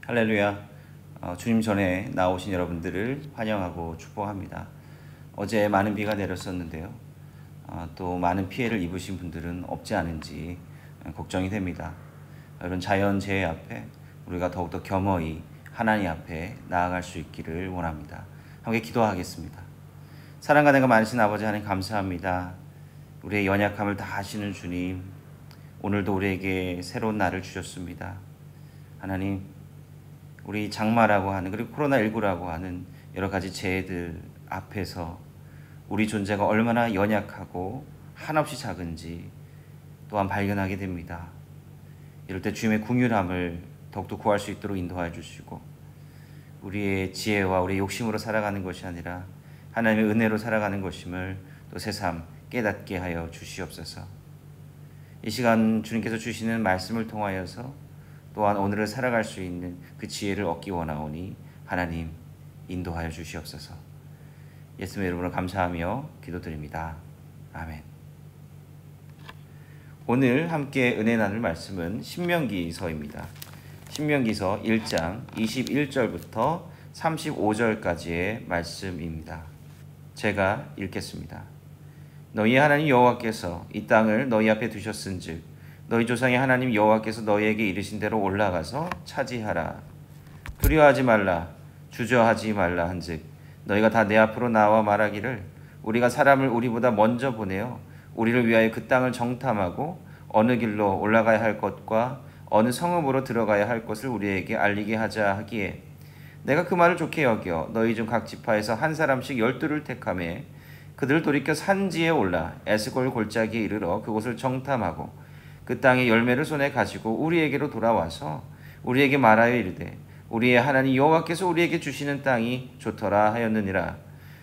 할렐루야. 주님 전에 나오신 여러분들을 환영하고 축복합니다. 어제 많은 비가 내렸었는데요. 또 많은 피해를 입으신 분들은 없지 않은지 걱정이 됩니다. 이런 자연재해 앞에 우리가 더욱더 겸허히 하나님 앞에 나아갈 수 있기를 원합니다. 함께 기도하겠습니다. 사랑과 내가 많으신 아버지 하나님 감사합니다. 우리의 연약함을 다 아시는 주님, 오늘도 우리에게 새로운 날을 주셨습니다. 하나님, 우리 장마라고 하는, 그리고 코로나19라고 하는 여러 가지 재해들 앞에서 우리 존재가 얼마나 연약하고 한없이 작은지 또한 발견하게 됩니다. 이럴 때 주님의 긍휼함을 더욱더 구할 수 있도록 인도하여 주시고, 우리의 지혜와 우리의 욕심으로 살아가는 것이 아니라 하나님의 은혜로 살아가는 것임을 또 새삼 깨닫게 하여 주시옵소서. 이 시간 주님께서 주시는 말씀을 통하여서 또한 오늘을 살아갈 수 있는 그 지혜를 얻기 원하오니 하나님 인도하여 주시옵소서. 예수님의 이름으로 감사하며 기도드립니다. 아멘. 오늘 함께 은혜 나눌 말씀은 신명기서입니다. 신명기서 1장 21절부터 35절까지의 말씀입니다. 제가 읽겠습니다. 너희 하나님 여호와께서 이 땅을 너희 앞에 두셨은즉 너희 조상의 하나님 여호와께서 너희에게 이르신 대로 올라가서 차지하라. 두려워하지 말라, 주저하지 말라 한즉 너희가 다 내 앞으로 나와 말하기를 우리가 사람을 우리보다 먼저 보내어 우리를 위하여 그 땅을 정탐하고 어느 길로 올라가야 할 것과 어느 성읍으로 들어가야 할 것을 우리에게 알리게 하자 하기에 내가 그 말을 좋게 여겨 너희 중 각 지파에서 한 사람씩 12를 택하매 그들을 돌이켜 산지에 올라 에스골 골짜기에 이르러 그곳을 정탐하고 그 땅의 열매를 손에 가지고 우리에게로 돌아와서 우리에게 말하여 이르되 우리의 하나님 여호와께서 우리에게 주시는 땅이 좋더라 하였느니라.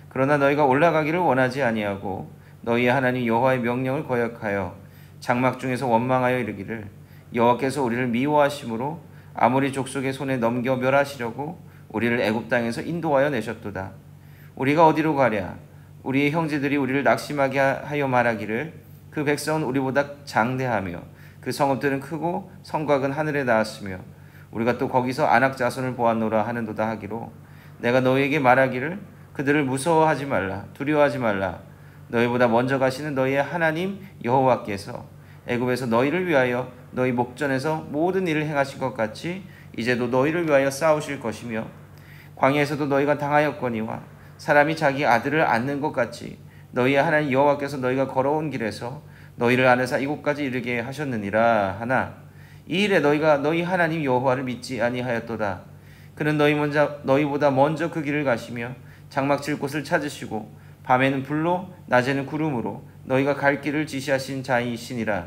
그러나 너희가 올라가기를 원하지 아니하고 너희의 하나님 여호와의 명령을 거역하여 장막 중에서 원망하여 이르기를 여호와께서 우리를 미워하심으로 아모리 족속의 손에 넘겨 멸하시려고 우리를 애굽 땅에서 인도하여 내셨도다. 우리가 어디로 가랴? 우리의 형제들이 우리를 낙심하게 하여 말하기를 그 백성은 우리보다 장대하며 그 성읍들은 크고 성곽은 하늘에 닿았으며 우리가 또 거기서 아낙 자손을 보았노라 하는도다 하기로 내가 너희에게 말하기를 그들을 무서워하지 말라, 두려워하지 말라. 너희보다 먼저 가시는 너희의 하나님 여호와께서 애굽에서 너희를 위하여 너희 목전에서 모든 일을 행하신 것 같이 이제도 너희를 위하여 싸우실 것이며 광야에서도 너희가 당하였거니와 사람이 자기 아들을 안는 것 같이 너희의 하나님 여호와께서 너희가 걸어온 길에서 너희를 안에서 이곳까지 이르게 하셨느니라 하나 이 일에 너희가 너희 하나님 여호와를 믿지 아니하였도다. 그는 너희보다 먼저 그 길을 가시며 장막 칠 곳을 찾으시고 밤에는 불로 낮에는 구름으로 너희가 갈 길을 지시하신 자이시니라.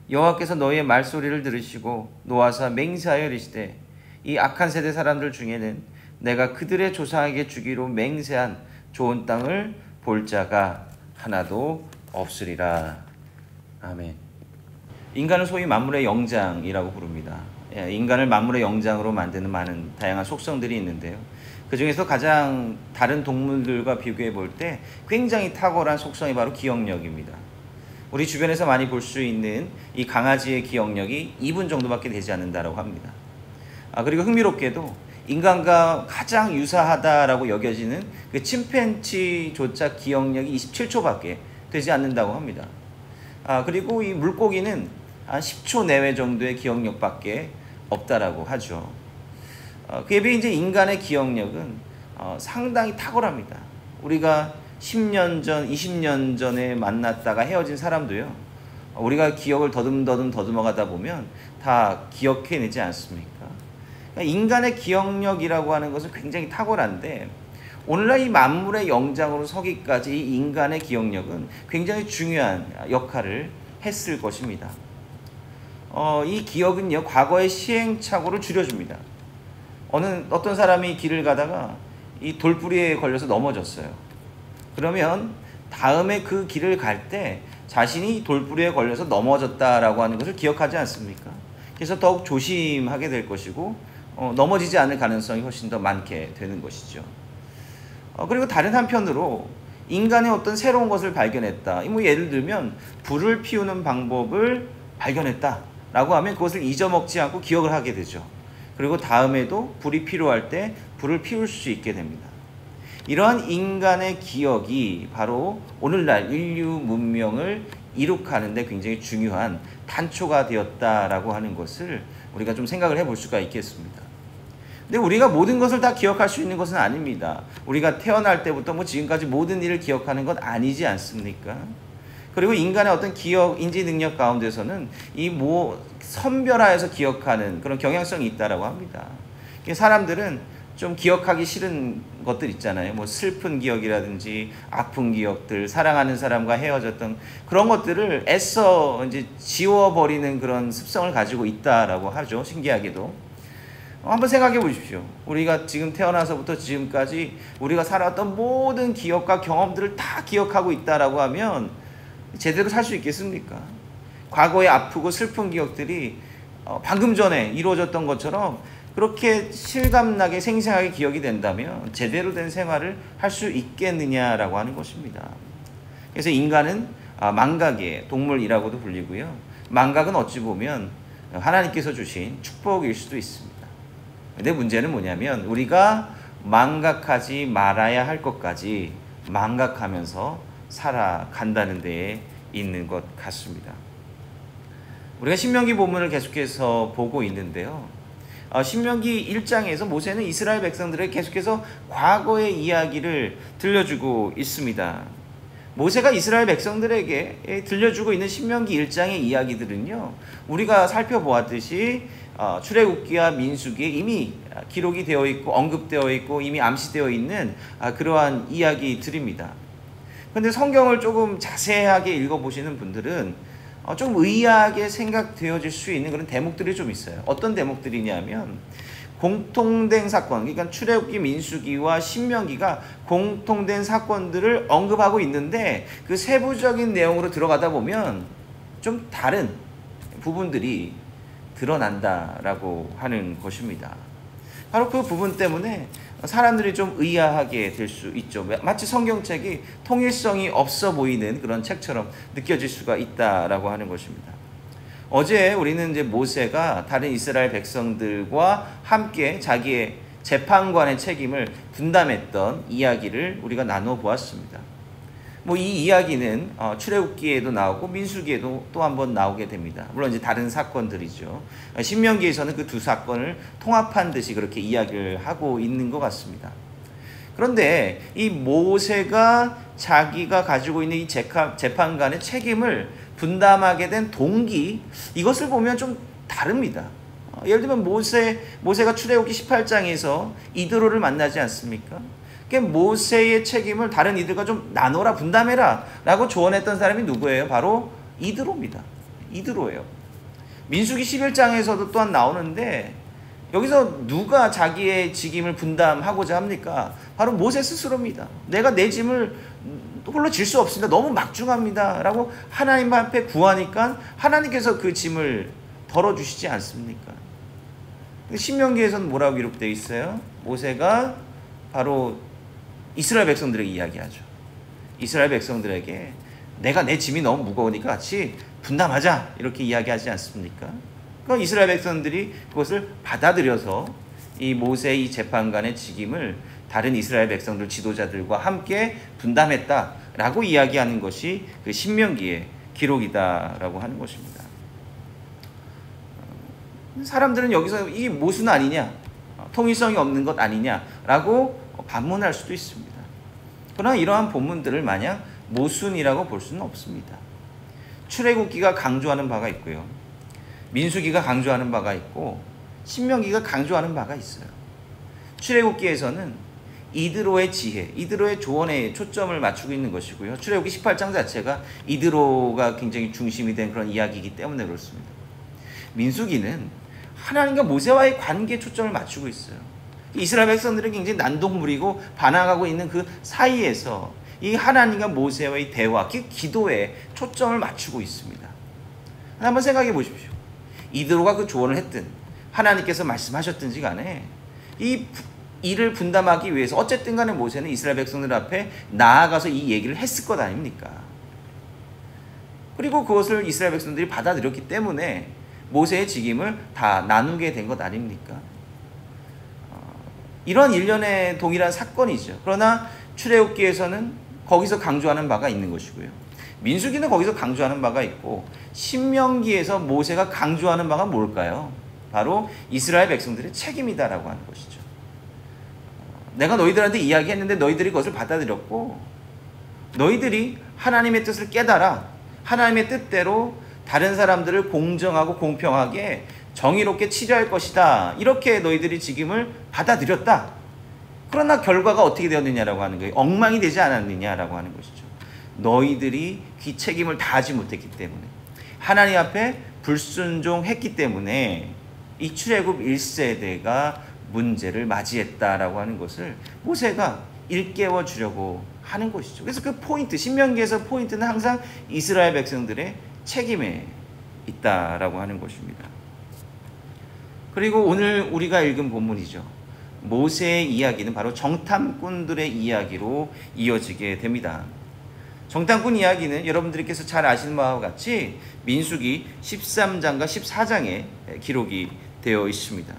여호와께서 너희의 말소리를 들으시고 노하사 맹세하여 이르시되 이 악한 세대 사람들 중에는 내가 그들의 조상에게 주기로 맹세한 좋은 땅을 볼 자가 하나도 없으리라. 아멘. 인간은 소위 만물의 영장이라고 부릅니다. 인간을 만물의 영장으로 만드는 많은 다양한 속성들이 있는데요. 그 중에서 가장 다른 동물들과 비교해 볼 때 굉장히 탁월한 속성이 바로 기억력입니다. 우리 주변에서 많이 볼 수 있는 이 강아지의 기억력이 2분 정도밖에 되지 않는다고 합니다. 그리고 흥미롭게도 인간과 가장 유사하다라고 여겨지는 그 침팬지조차 기억력이 27초밖에 되지 않는다고 합니다. 그리고 이 물고기는 한 10초 내외 정도의 기억력밖에 없다라고 하죠. 그에 비해 이제 인간의 기억력은 상당히 탁월합니다. 우리가 10년 전, 20년 전에 만났다가 헤어진 사람도요, 우리가 기억을 더듬어가다 보면 다 기억해내지 않습니까? 인간의 기억력이라고 하는 것은 굉장히 탁월한데 오늘날 이 만물의 영장으로 서기까지 이 인간의 기억력은 굉장히 중요한 역할을 했을 것입니다. 이 기억은요, 과거의 시행착오를 줄여줍니다. 어떤 사람이 길을 가다가 이 돌부리에 걸려서 넘어졌어요. 그러면 다음에 그 길을 갈 때 자신이 돌부리에 걸려서 넘어졌다라고 하는 것을 기억하지 않습니까? 그래서 더욱 조심하게 될 것이고 넘어지지 않을 가능성이 훨씬 더 많게 되는 것이죠. 그리고 다른 한편으로 인간의 어떤 새로운 것을 발견했다. 예를 들면 불을 피우는 방법을 발견했다라고 하면 그것을 잊어먹지 않고 기억을 하게 되죠. 그리고 다음에도 불이 필요할 때 불을 피울 수 있게 됩니다. 이러한 인간의 기억이 바로 오늘날 인류 문명을 이룩하는 데 굉장히 중요한 단초가 되었다라고 하는 것을 우리가 좀 생각을 해볼 수가 있겠습니다. 근데 우리가 모든 것을 다 기억할 수 있는 것은 아닙니다. 우리가 태어날 때부터 지금까지 모든 일을 기억하는 것 아니지 않습니까? 그리고 인간의 어떤 기억, 인지 능력 가운데서는 선별화해서 기억하는 그런 경향성이 있다라고 합니다. 사람들은 좀 기억하기 싫은 것들 있잖아요. 슬픈 기억이라든지 아픈 기억들, 사랑하는 사람과 헤어졌던 그런 것들을 애써 이제 지워버리는 그런 습성을 가지고 있다라고 하죠. 신기하게도. 한번 생각해 보십시오. 우리가 지금 태어나서부터 지금까지 우리가 살아왔던 모든 기억과 경험들을 다 기억하고 있다라고 하면 제대로 살 수 있겠습니까? 과거에 아프고 슬픈 기억들이 방금 전에 이루어졌던 것처럼 그렇게 실감나게 생생하게 기억이 된다면 제대로 된 생활을 할 수 있겠느냐라고 하는 것입니다. 그래서 인간은 망각의 동물이라고도 불리고요. 망각은 어찌 보면 하나님께서 주신 축복일 수도 있습니다. 근데 문제는 뭐냐면 우리가 망각하지 말아야 할 것까지 망각하면서 살아간다는 데에 있는 것 같습니다. 우리가 신명기 본문을 계속해서 보고 있는데요. 신명기 1장에서 모세는 이스라엘 백성들에게 계속해서 과거의 이야기를 들려주고 있습니다. 모세가 이스라엘 백성들에게 들려주고 있는 신명기 1장의 이야기들은요, 우리가 살펴보았듯이 출애굽기와 민수기에 이미 기록이 되어 있고 언급되어 있고 이미 암시되어 있는 그러한 이야기들입니다. 그런데 성경을 조금 자세하게 읽어보시는 분들은 좀 의아하게 생각되어질 수 있는 그런 대목들이 좀 있어요. 어떤 대목들이냐면 공통된 사건, 그러니까 출애굽기, 민수기와 신명기가 공통된 사건들을 언급하고 있는데 그 세부적인 내용으로 들어가다 보면 좀 다른 부분들이 드러난다라고 하는 것입니다. 바로 그 부분 때문에 사람들이 좀 의아하게 될 수 있죠. 마치 성경책이 통일성이 없어 보이는 그런 책처럼 느껴질 수가 있다라고 하는 것입니다. 어제 우리는 이제 모세가 다른 이스라엘 백성들과 함께 자기의 재판관의 책임을 분담했던 이야기를 우리가 나누어 보았습니다. 이 이야기는 출애굽기에도 나오고 민수기에도 또 한 번 나오게 됩니다. 물론 이제 다른 사건들이죠. 신명기에서는 그 두 사건을 통합한 듯이 그렇게 이야기를 하고 있는 것 같습니다. 그런데 이 모세가 자기가 가지고 있는 이 재판관의 책임을 분담하게 된 동기, 이것을 보면 좀 다릅니다. 예를 들면 모세가 출애굽기 18장에서 이드로를 만나지 않습니까? 모세의 책임을 다른 이들과 좀 나눠라, 분담해라 라고 조언했던 사람이 누구예요? 바로 이드로입니다. 이드로예요. 민수기 11장에서도 또한 나오는데 여기서 누가 자기의 직임을 분담하고자 합니까? 바로 모세 스스로입니다. 내가 내 짐을 홀로 질 수 없습니다. 너무 막중합니다 라고 하나님 앞에 구하니까 하나님께서 그 짐을 덜어주시지 않습니까? 신명기에서는 뭐라고 기록되어 있어요? 모세가 바로 이스라엘 백성들에게 이야기하죠. 이스라엘 백성들에게 내가 내 짐이 너무 무거우니까 같이 분담하자 이렇게 이야기하지 않습니까? 그러니까 이스라엘 백성들이 그것을 받아들여서 이 모세의 이 재판관의 직임을 다른 이스라엘 백성들 지도자들과 함께 분담했다라고 이야기하는 것이 그 신명기의 기록이다라고 하는 것입니다. 사람들은 여기서 이게 모순 아니냐, 통일성이 없는 것 아니냐라고 반문할 수도 있습니다. 그러나 이러한 본문들을 마냥 모순이라고 볼 수는 없습니다. 출애굽기가 강조하는 바가 있고요. 민수기가 강조하는 바가 있고 신명기가 강조하는 바가 있어요. 출애굽기에서는 이드로의 지혜, 이드로의 조언에 초점을 맞추고 있는 것이고요. 출애굽기 18장 자체가 이드로가 굉장히 중심이 된 그런 이야기이기 때문에 그렇습니다. 민수기는 하나님과 모세와의 관계에 초점을 맞추고 있어요. 이스라엘 백성들은 굉장히 난동부리고 반항하고 있는 그 사이에서 이 하나님과 모세와의 대화, 그 기도에 초점을 맞추고 있습니다. 한번 생각해 보십시오. 이드로가 그 조언을 했든 하나님께서 말씀하셨든지 간에 이 일을 분담하기 위해서 어쨌든 간에 모세는 이스라엘 백성들 앞에 나아가서 이 얘기를 했을 것 아닙니까? 그리고 그것을 이스라엘 백성들이 받아들였기 때문에 모세의 직임을 다 나누게 된 것 아닙니까? 이런 일련의 동일한 사건이죠. 그러나 출애굽기에서는 거기서 강조하는 바가 있는 것이고요. 민수기는 거기서 강조하는 바가 있고 신명기에서 모세가 강조하는 바가 뭘까요? 바로 이스라엘 백성들의 책임이다라고 하는 것이죠. 내가 너희들한테 이야기했는데 너희들이 그것을 받아들였고 너희들이 하나님의 뜻을 깨달아 하나님의 뜻대로 다른 사람들을 공정하고 공평하게 정의롭게 치료할 것이다. 이렇게 너희들이 직임을 받아들였다. 그러나 결과가 어떻게 되었느냐라고 하는 거예요. 엉망이 되지 않았느냐라고 하는 것이죠. 너희들이 그 책임을 다하지 못했기 때문에 하나님 앞에 불순종했기 때문에 이 출애굽 1세대가 문제를 맞이했다라고 하는 것을 모세가 일깨워 주려고 하는 것이죠. 그래서 그 포인트, 신명기에서 포인트는 항상 이스라엘 백성들의 책임에 있다라고 하는 것입니다. 그리고 오늘 우리가 읽은 본문이죠. 모세의 이야기는 바로 정탐꾼들의 이야기로 이어지게 됩니다. 정탐꾼 이야기는 여러분들께서 잘 아시는 바와 같이 민수기 13장과 14장에 기록이 되어 있습니다.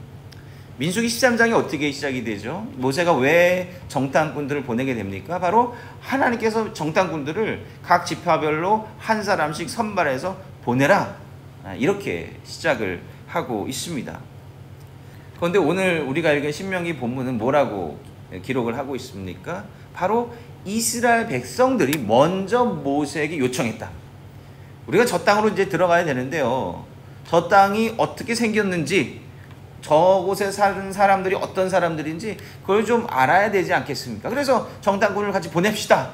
민수기 13장이 어떻게 시작이 되죠? 모세가 왜 정탐꾼들을 보내게 됩니까? 바로 하나님께서 정탐꾼들을 각 지파별로 한 사람씩 선발해서 보내라. 이렇게 시작을 하고 있습니다. 그런데 오늘 우리가 읽은 신명기 본문은 뭐라고 기록을 하고 있습니까? 바로 이스라엘 백성들이 먼저 모세에게 요청했다. 우리가 저 땅으로 이제 들어가야 되는데요. 저 땅이 어떻게 생겼는지, 저곳에 사는 사람들이 어떤 사람들인지 그걸 좀 알아야 되지 않겠습니까? 그래서 정탐꾼을 같이 보냅시다.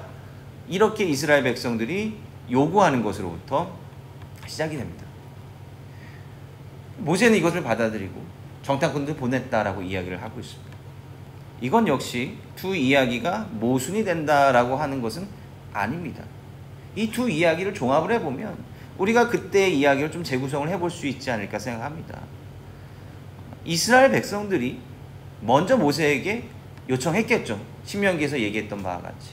이렇게 이스라엘 백성들이 요구하는 것으로부터 시작이 됩니다. 모세는 이것을 받아들이고 정탐꾼들 보냈다라고 이야기를 하고 있습니다. 이건 역시 두 이야기가 모순이 된다라고 하는 것은 아닙니다. 이 두 이야기를 종합을 해보면 우리가 그때의 이야기를 좀 재구성을 해볼 수 있지 않을까 생각합니다. 이스라엘 백성들이 먼저 모세에게 요청했겠죠. 신명기에서 얘기했던 바와 같이.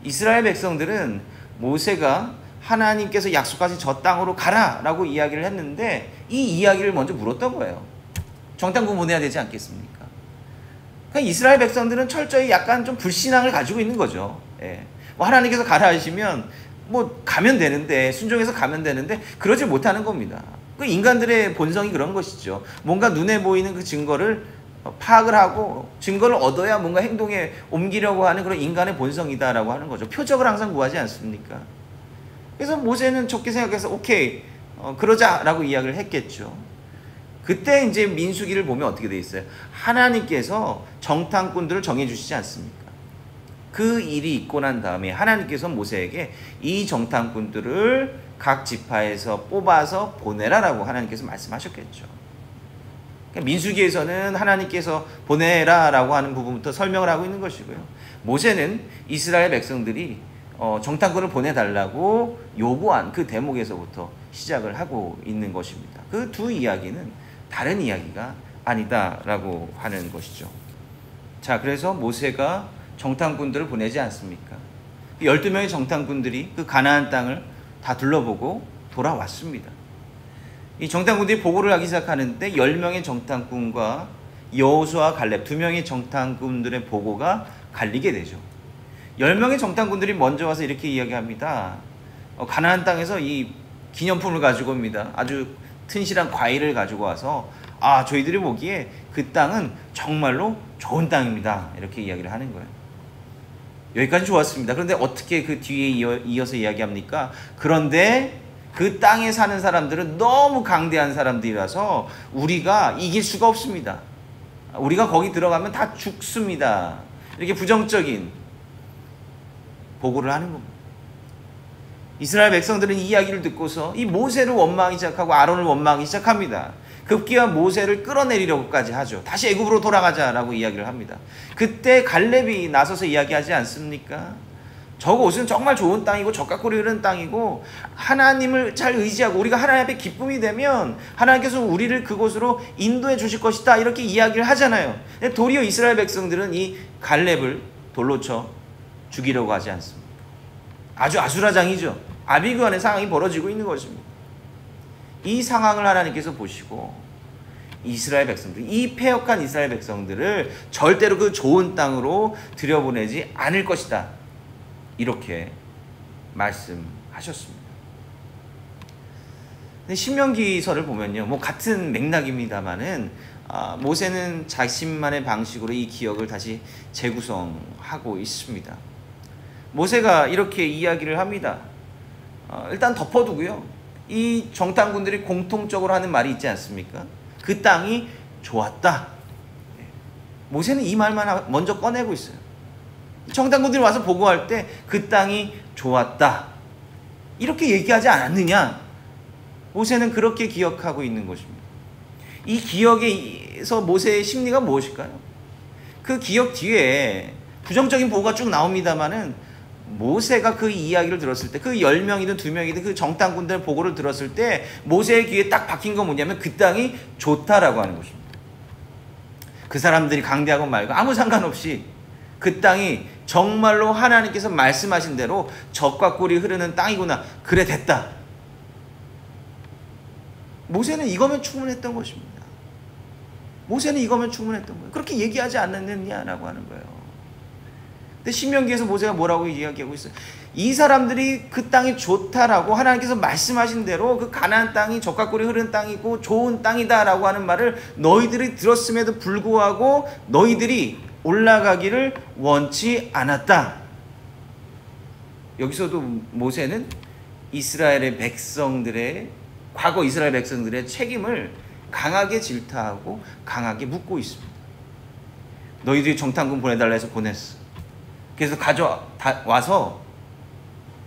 이스라엘 백성들은 모세가 하나님께서 약속하신 저 땅으로 가라라고 이야기를 했는데 이 이야기를 먼저 물었던 거예요. 정탐꾼 보내야 되지 않겠습니까? 그러니까 이스라엘 백성들은 철저히 약간 좀 불신앙을 가지고 있는 거죠. 예. 뭐 하나님께서 가라 하시면 뭐 가면 되는데, 순종해서 가면 되는데 그러지 못하는 겁니다. 그 인간들의 본성이 그런 것이죠. 뭔가 눈에 보이는 그 증거를 파악을 하고 증거를 얻어야 뭔가 행동에 옮기려고 하는 그런 인간의 본성이다라고 하는 거죠. 표적을 항상 구하지 않습니까? 그래서 모세는 좋게 생각해서 오케이 그러자라고 이야기를 했겠죠. 그때 이제 민수기를 보면 어떻게 돼 있어요? 하나님께서 정탐꾼들을 정해 주시지 않습니까? 그 일이 있고 난 다음에 하나님께서 모세에게 이 정탐꾼들을 각 지파에서 뽑아서 보내라라고 하나님께서 말씀하셨겠죠. 그러니까 민수기에서는 하나님께서 보내라라고 하는 부분부터 설명을 하고 있는 것이고요. 모세는 이스라엘 백성들이 정탐꾼을 보내달라고 요구한 그 대목에서부터 시작을 하고 있는 것입니다. 그 두 이야기는 다른 이야기가 아니다라고 하는 것이죠. 자, 그래서 모세가 정탐꾼들을 보내지 않습니까? 12명의 정탐꾼들이 그 가나안 땅을 다 둘러보고 돌아왔습니다. 이 정탐꾼들이 보고를 하기 시작하는데 10명의 정탐꾼과 여호수아 갈렙 2명의 정탐꾼들의 보고가 갈리게 되죠. 10명의 정탐꾼들이 먼저 와서 이렇게 이야기합니다. 가나안 땅에서 이 기념품을 가지고 옵니다. 아주 튼실한 과일을 가지고 와서 저희들이 보기에 그 땅은 정말로 좋은 땅입니다. 이렇게 이야기를 하는 거예요. 여기까지 좋았습니다. 그런데 어떻게 그 뒤에 이어서 이야기합니까? 그런데 그 땅에 사는 사람들은 너무 강대한 사람들이라서 우리가 이길 수가 없습니다. 우리가 거기 들어가면 다 죽습니다. 이렇게 부정적인 보고를 하는 겁니다. 이스라엘 백성들은 이 이야기를 듣고서 이 모세를 원망하기 시작하고 아론을 원망하기 시작합니다. 급기야 모세를 끌어내리려고까지 하죠. 다시 애굽으로 돌아가자라고 이야기를 합니다. 그때 갈렙이 나서서 이야기하지 않습니까? 저곳은 정말 좋은 땅이고 젖가꼬리 흐르는 땅이고 하나님을 잘 의지하고 우리가 하나님 앞에 기쁨이 되면 하나님께서 우리를 그곳으로 인도해 주실 것이다 이렇게 이야기를 하잖아요. 도리어 이스라엘 백성들은 이 갈렙을 돌로 쳐 죽이려고 하지 않습니다. 아주 아수라장이죠. 아비규환의 상황이 벌어지고 있는 것입니다. 이 상황을 하나님께서 보시고 이스라엘 백성들, 이 패역한 이스라엘 백성들을 절대로 그 좋은 땅으로 들여보내지 않을 것이다. 이렇게 말씀하셨습니다. 근데 신명기서를 보면요, 뭐 같은 맥락입니다만은 모세는 자신만의 방식으로 이 기억을 다시 재구성하고 있습니다. 모세가 이렇게 이야기를 합니다. 일단 덮어두고요, 이 정탐꾼들이 공통적으로 하는 말이 있지 않습니까? 그 땅이 좋았다. 모세는 이 말만 먼저 꺼내고 있어요. 정탐꾼들이 와서 보고할 때 그 땅이 좋았다, 이렇게 얘기하지 않았느냐? 모세는 그렇게 기억하고 있는 것입니다. 이 기억에서 모세의 심리가 무엇일까요? 그 기억 뒤에 부정적인 보고가 쭉 나옵니다마는 모세가 그 이야기를 들었을 때, 그 10명이든 2명이든 그 정탐꾼들 보고를 들었을 때 모세의 귀에 딱 박힌 건 뭐냐면 그 땅이 좋다라고 하는 것입니다. 그 사람들이 강대하고 말고 아무 상관없이 그 땅이 정말로 하나님께서 말씀하신 대로 젖과 꿀이 흐르는 땅이구나, 그래 됐다. 모세는 이거면 충분했던 것입니다. 모세는 이거면 충분했던 거예요. 그렇게 얘기하지 않았느냐라고 하는 거예요. 근데 신명기에서 모세가 뭐라고 이야기하고 있어요? 이 사람들이 그 땅이 좋다라고 하나님께서 말씀하신 대로 그 가나안 땅이 젖과 꿀이 흐르는 땅이고 좋은 땅이다라고 하는 말을 너희들이 들었음에도 불구하고 너희들이 올라가기를 원치 않았다. 여기서도 모세는 이스라엘의 백성들의, 과거 이스라엘 백성들의 책임을 강하게 질타하고 강하게 묻고 있습니다. 너희들이 정탐꾼 보내달라 해서 보냈어. 그래서 와서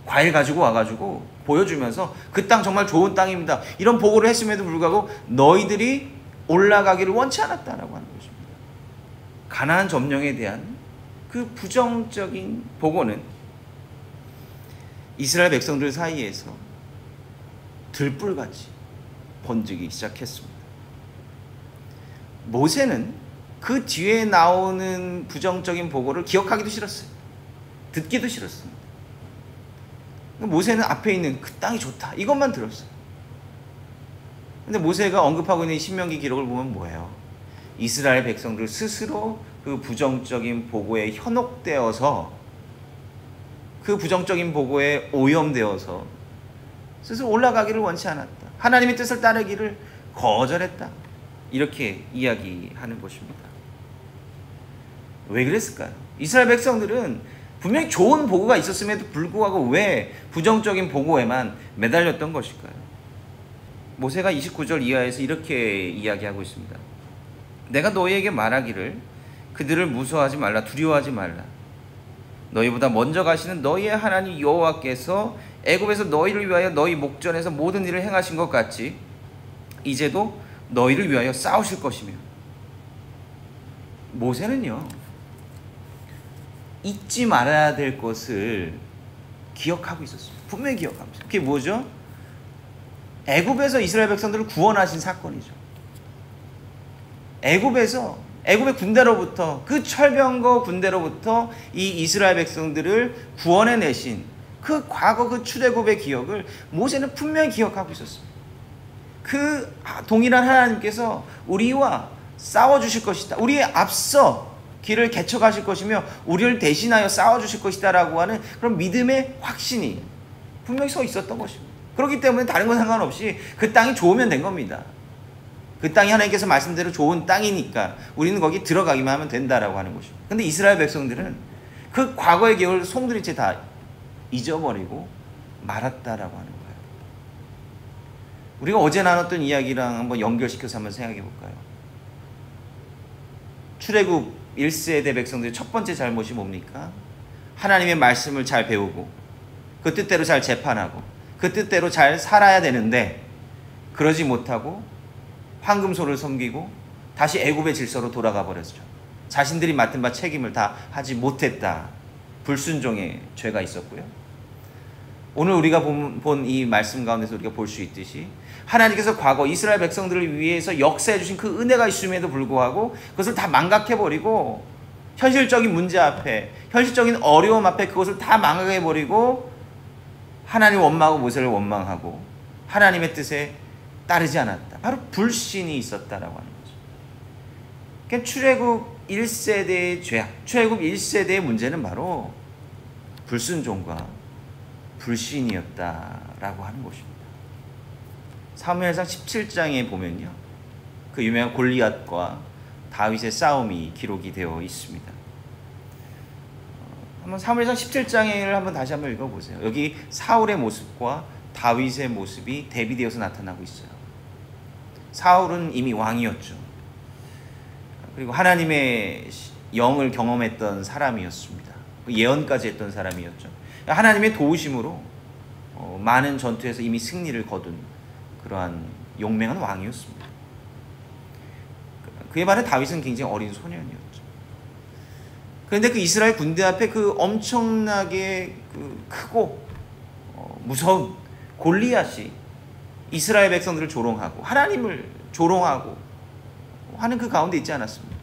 과일 가지고 와가지고 보여주면서 그 땅 정말 좋은 땅입니다, 이런 보고를 했음에도 불구하고 너희들이 올라가기를 원치 않았다라고 하는 것입니다. 가나안 점령에 대한 그 부정적인 보고는 이스라엘 백성들 사이에서 들불같이 번지기 시작했습니다. 모세는 그 뒤에 나오는 부정적인 보고를 기억하기도 싫었어요. 듣기도 싫었습니다. 모세는 앞에 있는 그 땅이 좋다, 이것만 들었어요. 근데 모세가 언급하고 있는 신명기 기록을 보면 뭐예요? 이스라엘 백성들 스스로 그 부정적인 보고에 현혹되어서, 그 부정적인 보고에 오염되어서 스스로 올라가기를 원치 않았다, 하나님의 뜻을 따르기를 거절했다, 이렇게 이야기하는 것입니다. 왜 그랬을까요? 이스라엘 백성들은 분명히 좋은 보고가 있었음에도 불구하고 왜 부정적인 보고에만 매달렸던 것일까요? 모세가 29절 이하에서 이렇게 이야기하고 있습니다. 내가 너희에게 말하기를 그들을 무서워하지 말라, 두려워하지 말라. 너희보다 먼저 가시는 너희의 하나님 여호와께서 애굽에서 너희를 위하여 너희 목전에서 모든 일을 행하신 것 같이 이제도 너희를 위하여 싸우실 것이며. 모세는요, 잊지 말아야 될 것을 기억하고 있었어요. 분명히 기억하고 있어요. 그게 뭐죠? 애굽에서 이스라엘 백성들을 구원하신 사건이죠. 애굽의 군대로부터, 그 철병거 군대로부터 이 이스라엘 백성들을 구원해내신 그 과거 그 출애굽의 기억을 모세는 분명히 기억하고 있었어요. 그 동일한 하나님께서 우리와 싸워주실 것이다, 우리의 앞서 길을 개척하실 것이며 우리를 대신하여 싸워주실 것이다 라고 하는 그런 믿음의 확신이 분명히 서 있었던 것입니다. 그렇기 때문에 다른 건 상관없이 그 땅이 좋으면 된 겁니다. 그 땅이 하나님께서 말씀대로 좋은 땅이니까 우리는 거기 들어가기만 하면 된다라고 하는 것입니다. 근데 이스라엘 백성들은 그 과거의 기억을 송두리째 다 잊어버리고 말았다라고 하는 거예요. 우리가 어제 나눴던 이야기랑 한번 연결시켜서 한번 생각해 볼까요? 출애굽 1세대 백성들의 첫 번째 잘못이 뭡니까? 하나님의 말씀을 잘 배우고 그 뜻대로 잘 재판하고 그 뜻대로 잘 살아야 되는데 그러지 못하고 황금소를 섬기고 다시 애굽의 질서로 돌아가 버렸죠. 자신들이 맡은 바 책임을 다 하지 못했다. 불순종의 죄가 있었고요. 오늘 우리가 본 이 말씀 가운데서 우리가 볼 수 있듯이 하나님께서 과거 이스라엘 백성들을 위해서 역사해 주신 그 은혜가 있음에도 불구하고 그것을 다 망각해버리고 현실적인 문제 앞에, 현실적인 어려움 앞에 그것을 다 망각해버리고 하나님 원망하고 모세를 원망하고 하나님의 뜻에 따르지 않았다. 바로 불신이 있었다라고 하는 거죠. 그러니까 출애굽 1세대의 죄악, 출애굽 1세대의 문제는 바로 불순종과 불신이었다라고 하는 것입니다. 사무엘상 17장에 보면요, 그 유명한 골리앗과 다윗의 싸움이 기록이 되어 있습니다. 한번 사무엘상 17장을 다시 한번 읽어보세요. 여기 사울의 모습과 다윗의 모습이 대비되어서 나타나고 있어요. 사울은 이미 왕이었죠. 그리고 하나님의 영을 경험했던 사람이었습니다. 예언까지 했던 사람이었죠. 하나님의 도우심으로 많은 전투에서 이미 승리를 거둔 그러한 용맹한 왕이었습니다. 그에 반해 다윗은 굉장히 어린 소년이었죠. 그런데 그 이스라엘 군대 앞에 그 엄청나게 크고 무서운 골리앗이 이스라엘 백성들을 조롱하고 하나님을 조롱하고 하는 그 가운데 있지 않았습니다.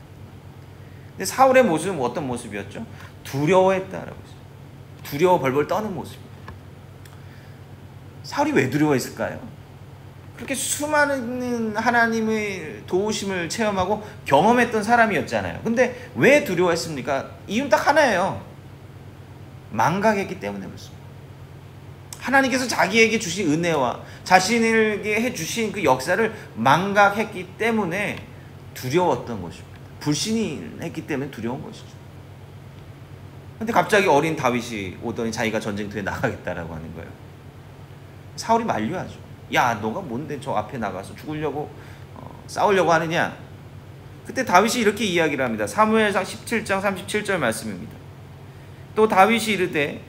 근데 사울의 모습은 어떤 모습이었죠? 두려워했다라고 했어요. 두려워 벌벌 떠는 모습입니다. 사울이 왜 두려워했을까요? 그렇게 수많은 하나님의 도우심을 체험하고 경험했던 사람이었잖아요. 근데 왜 두려워했습니까? 이유는 딱 하나예요. 망각했기 때문에 그렇습니다. 하나님께서 자기에게 주신 은혜와 자신에게 해주신 그 역사를 망각했기 때문에 두려웠던 것입니다. 불신이 했기 때문에 두려운 것이죠. 근데 갑자기 어린 다윗이 오더니 자기가 전쟁터에 나가겠다라고 하는 거예요. 사울이 만류하죠. 야, 너가 뭔데 저 앞에 나가서 죽으려고 싸우려고 하느냐? 그때 다윗이 이렇게 이야기를 합니다. 사무엘상 17장 37절 말씀입니다. 또 다윗이 이르되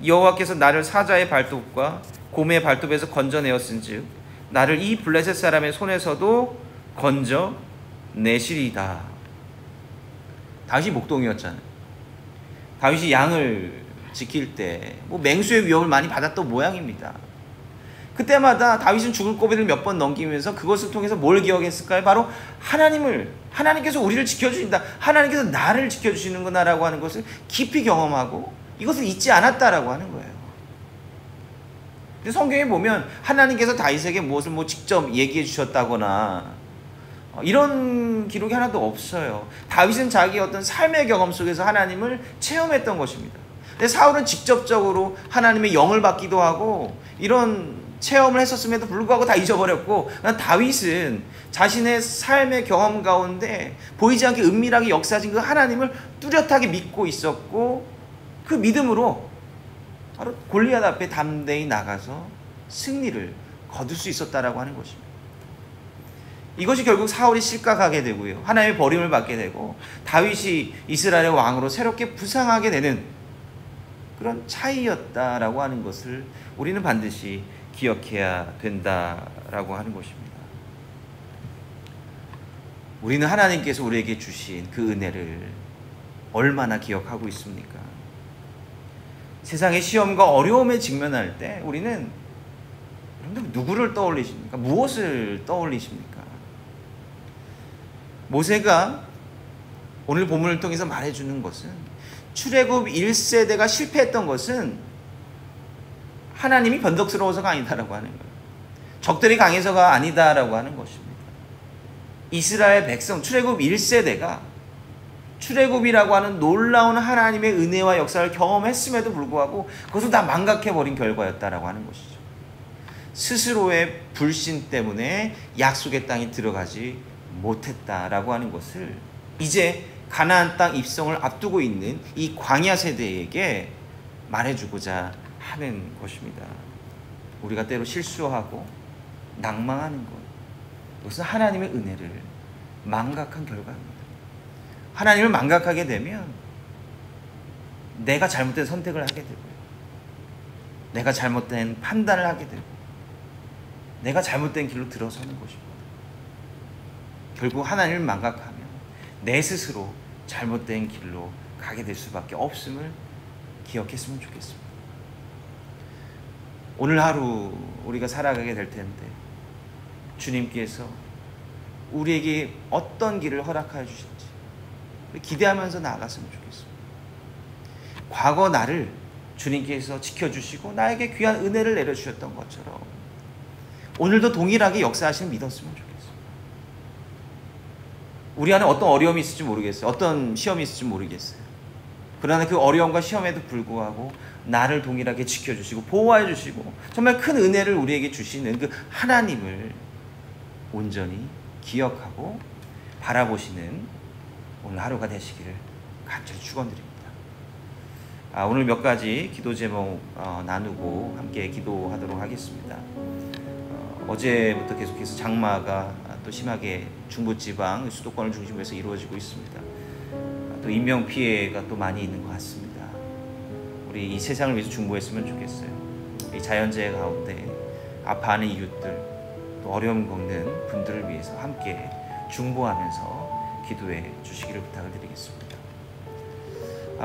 여호와께서 나를 사자의 발톱과 곰의 발톱에서 건져내었은즉 나를 이 블레셋 사람의 손에서도 건져내시리다. 다윗이 목동이었잖아요. 다윗이 양을 지킬 때 맹수의 위협을 많이 받았던 모양입니다. 그때마다 다윗은 죽을 고비를 몇 번 넘기면서 그것을 통해서 뭘 기억했을까요? 바로 하나님께서 우리를 지켜주신다, 하나님께서 나를 지켜주시는구나라고 하는 것을 깊이 경험하고 이것을 잊지 않았다라고 하는 거예요. 근데 성경에 보면 하나님께서 다윗에게 무엇을 직접 얘기해 주셨다거나 이런 기록이 하나도 없어요. 다윗은 자기의 어떤 삶의 경험 속에서 하나님을 체험했던 것입니다. 근데 사울은 직접적으로 하나님의 영을 받기도 하고 이런 체험을 했었음에도 불구하고 다 잊어버렸고, 다윗은 자신의 삶의 경험 가운데 보이지 않게 은밀하게 역사진 그 하나님을 뚜렷하게 믿고 있었고, 그 믿음으로 바로 골리앗 앞에 담대히 나가서 승리를 거둘 수 있었다라고 하는 것입니다. 이것이 결국 사울이 실각하게 되고요, 하나님의 버림을 받게 되고 다윗이 이스라엘의 왕으로 새롭게 부상하게 되는 그런 차이였다라고 하는 것을 우리는 반드시 기억해야 된다라고 하는 것입니다. 우리는 하나님께서 우리에게 주신 그 은혜를 얼마나 기억하고 있습니까? 세상의 시험과 어려움에 직면할 때 우리는 여러분들 누구를 떠올리십니까? 무엇을 떠올리십니까? 모세가 오늘 본문을 통해서 말해주는 것은 출애굽 1세대가 실패했던 것은 하나님이 변덕스러워서가 아니다라고 하는 거예요. 적들이 강해서가 아니다라고 하는 것입니다. 이스라엘 백성 출애굽 1세대가 출애굽이라고 하는 놀라운 하나님의 은혜와 역사를 경험했음에도 불구하고 그것을 다 망각해버린 결과였다라고 하는 것이죠. 스스로의 불신 때문에 약속의 땅에 들어가지 못했다라고 하는 것을 이제 가나안 땅 입성을 앞두고 있는 이 광야 세대에게 말해주고자 하는 것입니다. 우리가 때로 실수하고 낭망하는 것, 이것은 하나님의 은혜를 망각한 결과입니다. 하나님을 망각하게 되면 내가 잘못된 선택을 하게 되고요, 내가 잘못된 판단을 하게 되고 내가 잘못된 길로 들어서는 것입니다. 결국 하나님을 망각하면 내 스스로 잘못된 길로 가게 될 수밖에 없음을 기억했으면 좋겠습니다. 오늘 하루 우리가 살아가게 될 텐데 주님께서 우리에게 어떤 길을 허락하여 주실지 기대하면서 나아갔으면 좋겠습니다. 과거 나를 주님께서 지켜주시고 나에게 귀한 은혜를 내려주셨던 것처럼 오늘도 동일하게 역사하시는 믿었으면 좋겠습니다. 우리 안에 어떤 어려움이 있을지 모르겠어요. 어떤 시험이 있을지 모르겠어요. 그러나 그 어려움과 시험에도 불구하고 나를 동일하게 지켜주시고 보호해 주시고 정말 큰 은혜를 우리에게 주시는 그 하나님을 온전히 기억하고 바라보시는 오늘 하루가 되시기를 간절히 축원드립니다. 오늘 몇 가지 기도 제목 나누고 함께 기도하도록 하겠습니다. 어제부터 계속해서 장마가 또 심하게 중부지방 수도권을 중심으로 해서 이루어지고 있습니다. 또 인명 피해가 또 많이 있는 것 같습니다. 우리 이 세상을 위해서 중보했으면 좋겠어요. 이 자연재해 가운데 아파하는 이웃들, 또 어려움 겪는 분들을 위해서 함께 중보하면서 기도해 주시기를 부탁을 드리겠습니다.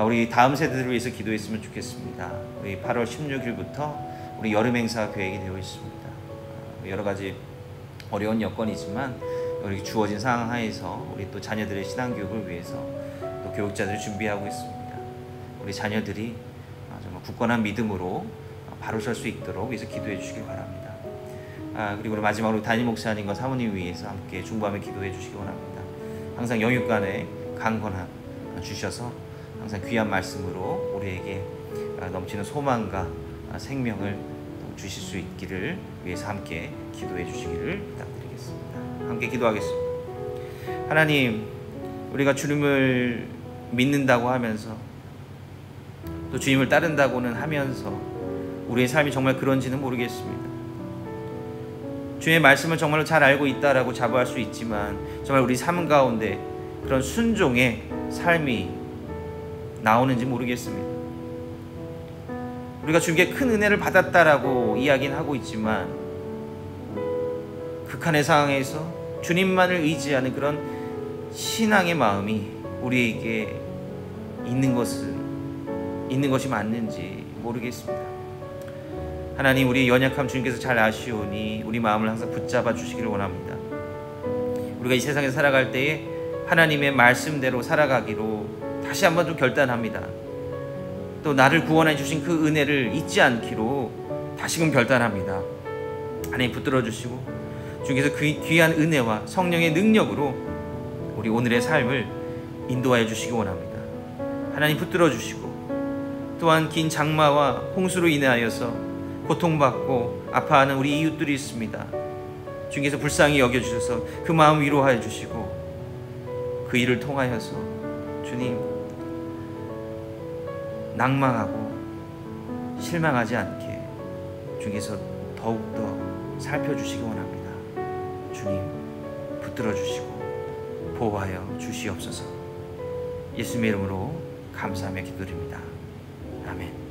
우리 다음 세대들을 위해서 기도했으면 좋겠습니다. 우리 8월 16일부터 우리 여름 행사 계획이 되어 있습니다. 여러 가지 어려운 여건이지만 우리 주어진 상황 하에서 우리 또 자녀들의 신앙교육을 위해서 또 교육자들이 준비하고 있습니다. 우리 자녀들이 정말 굳건한 믿음으로 바로 설 수 있도록 위해서 기도해 주시기 바랍니다. 그리고 우리 마지막으로 담임 목사님과 사모님 위해서 함께 중보하며 기도해 주시기 원합니다. 항상 영육간에 강건함 주셔서 항상 귀한 말씀으로 우리에게 넘치는 소망과 생명을 주실 수 있기를 위해서 함께 기도해 주시기를 부탁드리겠습니다. 함께 기도하겠습니다. 하나님, 우리가 주님을 믿는다고 하면서 또 주님을 따른다고는 하면서 우리의 삶이 정말 그런지는 모르겠습니다. 주의 말씀을 정말로 잘 알고 있다라고 자부할 수 있지만 정말 우리 삶 가운데 그런 순종의 삶이 나오는지 모르겠습니다. 우리가 주님께 큰 은혜를 받았다라고 이야기는 하고 있지만 극한의 상황에서 주님만을 의지하는 그런 신앙의 마음이 우리에게 있는 것이 맞는지 모르겠습니다. 하나님, 우리의 연약함 주님께서 잘 아시오니 우리 마음을 항상 붙잡아 주시기를 원합니다. 우리가 이 세상에 살아갈 때에 하나님의 말씀대로 살아가기로 다시 한번 좀 결단합니다. 또 나를 구원해 주신 그 은혜를 잊지 않기로 다시금 결단합니다. 하나님 붙들어 주시고 주님께서 그 귀한 은혜와 성령의 능력으로 우리 오늘의 삶을 인도하여 주시기 원합니다. 하나님 붙들어 주시고 또한 긴 장마와 홍수로 인하여서 고통받고 아파하는 우리 이웃들이 있습니다. 주님께서 불쌍히 여겨주셔서 그 마음 위로하여 주시고 그 일을 통하여서 주님 낭망하고 실망하지 않게 주님께서 더욱더 살펴주시기 원합니다. 주님 붙들어 주시고 보호하여 주시옵소서. 예수님의 이름으로 감사하며 기도드립니다. 아멘.